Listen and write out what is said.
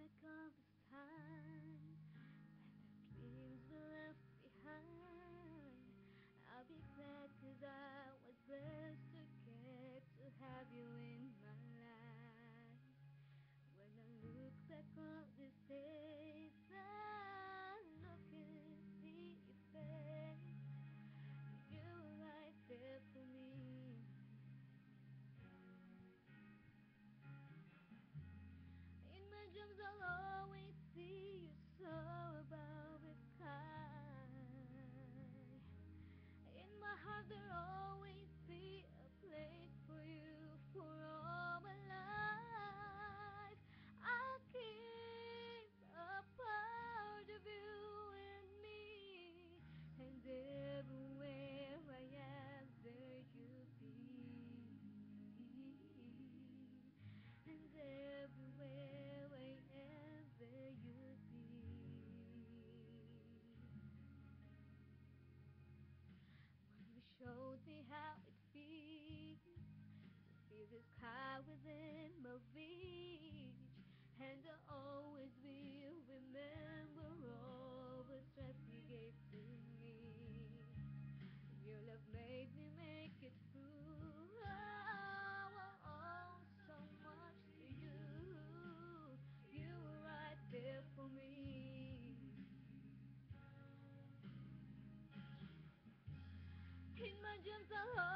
back all this time, and the dreams we left behind, I'll be glad 'cause I was blessed to get to have you in my life. When I look back on these days, I look and see your face. You were right there for me. In my dreams I'll always see you so above the sky. In my heart there'll always be a place for you for all my life. I'll keep a part of you in me, and everywhere I am there you'll be, and everywhere I am there you'll be. When you showed me how it feels to feel the sky within my reach, and I always will remember all the strength you gave to me. Your love made me make it through. Oh, I owe so much to you. You were right there for me. In my dreams I'll